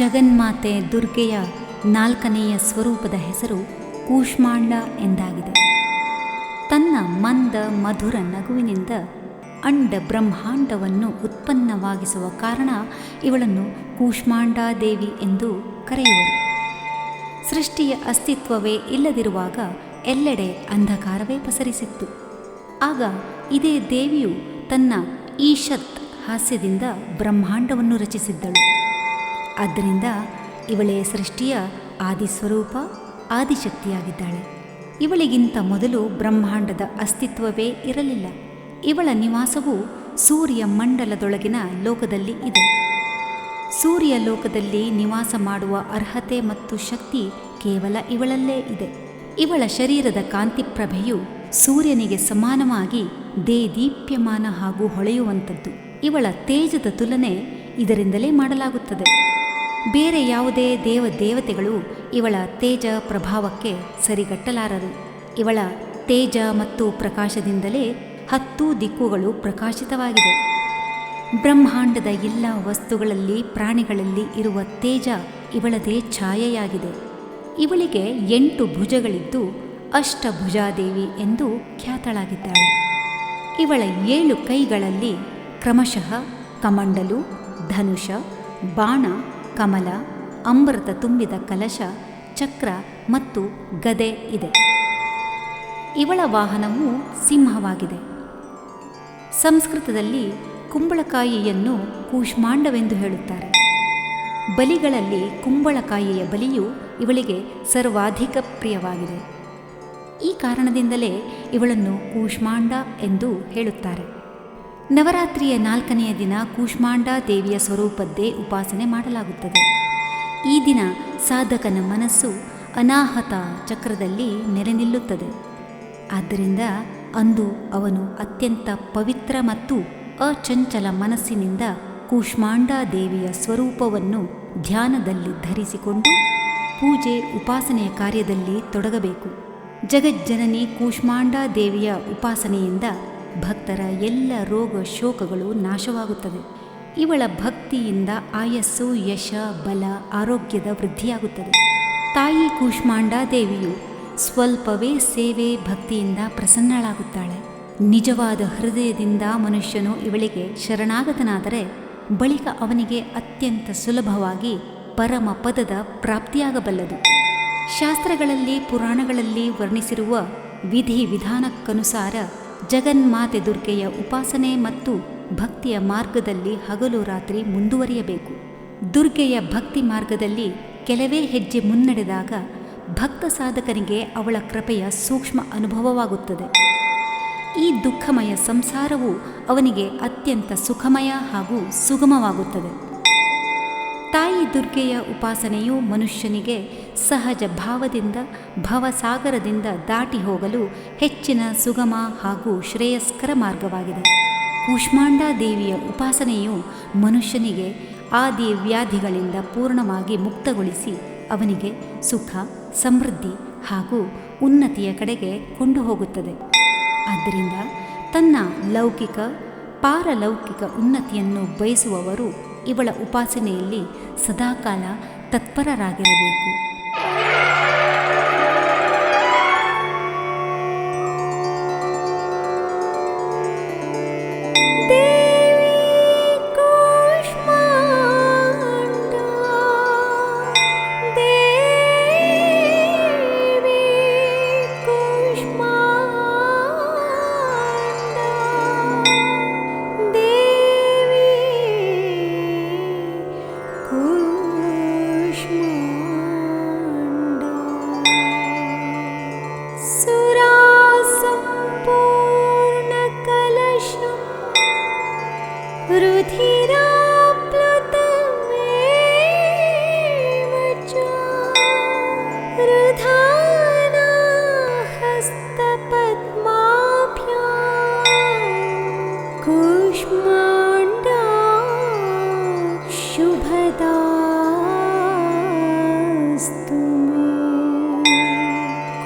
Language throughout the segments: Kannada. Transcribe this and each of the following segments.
ಜಗನ್ಮಾತೆ ದುರ್ಗೆಯ 4ನೆಯ ಸ್ವರೂಪದ ಹೆಸರು ಕೂಷ್ಮಾಂಡ ಎಂದಾಗಿದೆ. ತನ್ನ ಮಂದ ಮಧುರ ನಗುವಿನಿಂದ ಅಂಡ ಬ್ರಹ್ಮಾಂಡವನ್ನು ಉತ್ಪನ್ನವಾಗಿಸುವ ಕಾರಣ ಇವಳನ್ನು ಕೂಷ್ಮಾಂಡಾದೇವಿ ಎಂದು ಕರೆಯುವರು. ಸೃಷ್ಟಿಯ ಅಸ್ತಿತ್ವವೇ ಇಲ್ಲದಿರುವಾಗ ಎಲ್ಲೆಡೆ ಅಂಧಕಾರವೇ ಪಸರಿಸಿತ್ತು. ಆಗ ಇದೇ ದೇವಿಯು ತನ್ನ ಈಶತ್ ಹಾಸ್ಯದಿಂದ ಬ್ರಹ್ಮಾಂಡವನ್ನು ರಚಿಸಿದ್ದಳು. ಆದ್ದರಿಂದ ಇವಳೇ ಸೃಷ್ಟಿಯ ಆದಿಸ್ವರೂಪ, ಆದಿಶಕ್ತಿಯಾಗಿದ್ದಾಳೆ. ಇವಳಿಗಿಂತ ಮೊದಲು ಬ್ರಹ್ಮಾಂಡದ ಅಸ್ತಿತ್ವವೇ ಇರಲಿಲ್ಲ. ಇವಳ ನಿವಾಸವು ಸೂರ್ಯ ಮಂಡಲದೊಳಗಿನ ಲೋಕದಲ್ಲಿ ಇದೆ. ಸೂರ್ಯ ಲೋಕದಲ್ಲಿ ನಿವಾಸ ಮಾಡುವ ಅರ್ಹತೆ ಮತ್ತು ಶಕ್ತಿ ಕೇವಲ ಇವಳಲ್ಲೇ ಇದೆ. ಇವಳ ಶರೀರದ ಕಾಂತಿಪ್ರಭೆಯು ಸೂರ್ಯನಿಗೆ ಸಮಾನವಾಗಿ ದೇದೀಪ್ಯಮಾನ ಹಾಗೂ ಹೊಳೆಯುವಂಥದ್ದು. ಇವಳ ತೇಜದ ತುಲನೆ ಇದರಿಂದಲೇ ಮಾಡಲಾಗುತ್ತದೆ. ಬೇರೆ ಯಾವುದೇ ದೇವತೆಗಳು ಇವಳ ತೇಜ ಪ್ರಭಾವಕ್ಕೆ ಸರಿಗಟ್ಟಲಾರರು. ಇವಳ ತೇಜ ಮತ್ತು ಪ್ರಕಾಶದಿಂದಲೇ 10 ದಿಕ್ಕುಗಳು ಪ್ರಕಾಶಿತವಾಗಿದೆ. ಬ್ರಹ್ಮಾಂಡದ ಎಲ್ಲ ವಸ್ತುಗಳಲ್ಲಿ, ಪ್ರಾಣಿಗಳಲ್ಲಿ ಇರುವ ತೇಜ ಇವಳದೇ ಛಾಯೆಯಾಗಿದೆ. ಇವಳಿಗೆ 8 ಭುಜಗಳಿದ್ದು ಅಷ್ಟಭುಜಾದೇವಿ ಎಂದು ಖ್ಯಾತಳಾಗಿದ್ದಾಳೆ. ಇವಳ 7 ಕೈಗಳಲ್ಲಿ ಕ್ರಮಶಃ ಕಮಂಡಲು, ಧನುಷ, ಬಾಣ, ಕಮಲ, ಅಮೃತ ತುಂಬಿದ ಕಲಶ, ಚಕ್ರ ಮತ್ತು ಗದೆ ಇದೆ. ಇವಳ ವಾಹನವು ಸಿಂಹವಾಗಿದೆ. ಸಂಸ್ಕೃತದಲ್ಲಿ ಕುಂಬಳಕಾಯಿಯನ್ನು ಕೂಷ್ಮಾಂಡವೆಂದು ಹೇಳುತ್ತಾರೆ. ಬಲಿಗಳಲ್ಲಿ ಕುಂಬಳಕಾಯಿಯ ಬಲಿಯು ಇವಳಿಗೆ ಸರ್ವಾಧಿಕ ಪ್ರಿಯವಾಗಿದೆ. ಈ ಕಾರಣದಿಂದಲೇ ಇವಳನ್ನು ಕೂಷ್ಮಾಂಡ ಎಂದು ಹೇಳುತ್ತಾರೆ. ನವರಾತ್ರಿಯ 4ನೆಯ ದಿನ ಕೂಷ್ಮಾಂಡ ದೇವಿಯ ಸ್ವರೂಪದ್ದೇ ಉಪಾಸನೆ ಮಾಡಲಾಗುತ್ತದೆ. ಈ ದಿನ ಸಾಧಕನ ಮನಸ್ಸು ಅನಾಹತ ಚಕ್ರದಲ್ಲಿ ನೆಲೆ ನಿಲ್ಲುತ್ತದೆ. ಆದ್ದರಿಂದ ಅಂದು ಅವನು ಅತ್ಯಂತ ಪವಿತ್ರ ಮತ್ತು ಅಚಂಚಲ ಮನಸ್ಸಿನಿಂದ ಕೂಷ್ಮಾಂಡ ದೇವಿಯ ಸ್ವರೂಪವನ್ನು ಧ್ಯಾನದಲ್ಲಿ ಧರಿಸಿಕೊಂಡು ಪೂಜೆ ಉಪಾಸನೆಯ ಕಾರ್ಯದಲ್ಲಿ ತೊಡಗಬೇಕು. ಜಗಜ್ಜನನಿ ಕೂಷ್ಮಾಂಡ ದೇವಿಯ ಉಪಾಸನೆಯಿಂದ ಭಕ್ತರ ಎಲ್ಲ ರೋಗ ಶೋಕಗಳು ನಾಶವಾಗುತ್ತದೆ. ಇವಳ ಭಕ್ತಿಯಿಂದ ಆಯಸ್ಸು, ಯಶ, ಬಲ, ಆರೋಗ್ಯದ ವೃದ್ಧಿಯಾಗುತ್ತದೆ. ತಾಯಿ ಕೂಷ್ಮಾಂಡ ದೇವಿಯು ಸ್ವಲ್ಪವೇ ಸೇವೆ ಭಕ್ತಿಯಿಂದ ಪ್ರಸನ್ನಳಾಗುತ್ತಾಳೆ. ನಿಜವಾದ ಹೃದಯದಿಂದ ಮನುಷ್ಯನು ಇವಳಿಗೆ ಶರಣಾಗತನಾದರೆ ಬಳಿಕ ಅವನಿಗೆ ಅತ್ಯಂತ ಸುಲಭವಾಗಿ ಪರಮ ಪದದ ಪ್ರಾಪ್ತಿಯಾಗಬಲ್ಲದು. ಶಾಸ್ತ್ರಗಳಲ್ಲಿ, ಪುರಾಣಗಳಲ್ಲಿ ವರ್ಣಿಸಿರುವ ವಿಧಿ ವಿಧಾನಕ್ಕನುಸಾರ ಜಗನ್ಮಾತೆ ದುರ್ಗೆಯ ಉಪಾಸನೆ ಮತ್ತು ಭಕ್ತಿಯ ಮಾರ್ಗದಲ್ಲಿ ಹಗಲು ರಾತ್ರಿ ಮುಂದುವರಿಯಬೇಕು. ದುರ್ಗೆಯ ಭಕ್ತಿ ಮಾರ್ಗದಲ್ಲಿ ಕೆಲವೇ ಹೆಜ್ಜೆ ಮುನ್ನಡೆದಾಗ ಭಕ್ತ ಸಾಧಕನಿಗೆ ಅವಳ ಕೃಪೆಯ ಸೂಕ್ಷ್ಮ ಅನುಭವವಾಗುತ್ತದೆ. ಈ ದುಃಖಮಯ ಸಂಸಾರವು ಅವನಿಗೆ ಅತ್ಯಂತ ಸುಖಮಯ ಹಾಗೂ ಸುಗಮವಾಗುತ್ತದೆ. ತಾಯಿ ದುರ್ಗೆಯ ಉಪಾಸನೆಯು ಮನುಷ್ಯನಿಗೆ ಸಹಜ ಭಾವದಿಂದ ಭವಸಾಗರದಿಂದ ದಾಟಿ ಹೋಗಲು ಹೆಚ್ಚಿನ ಸುಗಮ ಹಾಗೂ ಶ್ರೇಯಸ್ಕರ ಮಾರ್ಗವಾಗಿದೆ. ಕೂಷ್ಮಾಂಡ ದೇವಿಯ ಉಪಾಸನೆಯು ಮನುಷ್ಯನಿಗೆ ಆದಿ ವ್ಯಾಧಿಗಳಿಂದ ಪೂರ್ಣವಾಗಿ ಮುಕ್ತಗೊಳಿಸಿ ಅವನಿಗೆ ಸುಖ, ಸಮೃದ್ಧಿ ಹಾಗೂ ಉನ್ನತಿಯ ಕಡೆಗೆ ಕೊಂಡು ಹೋಗುತ್ತದೆ. ಆದ್ದರಿಂದ ತನ್ನ ಲೌಕಿಕ, ಪಾರಲೌಕಿಕ ಉನ್ನತಿಯನ್ನು ಬಯಸುವವರು ಇವಳ ಉಪಾಸನೆಯಲ್ಲಿ ಸದಾಕಾಲ ತತ್ಪರರಾಗಿರಬೇಕು.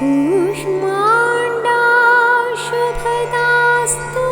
ಕೂಷ್ಮಾಂಡ ಶುಭದಾಸ್ತು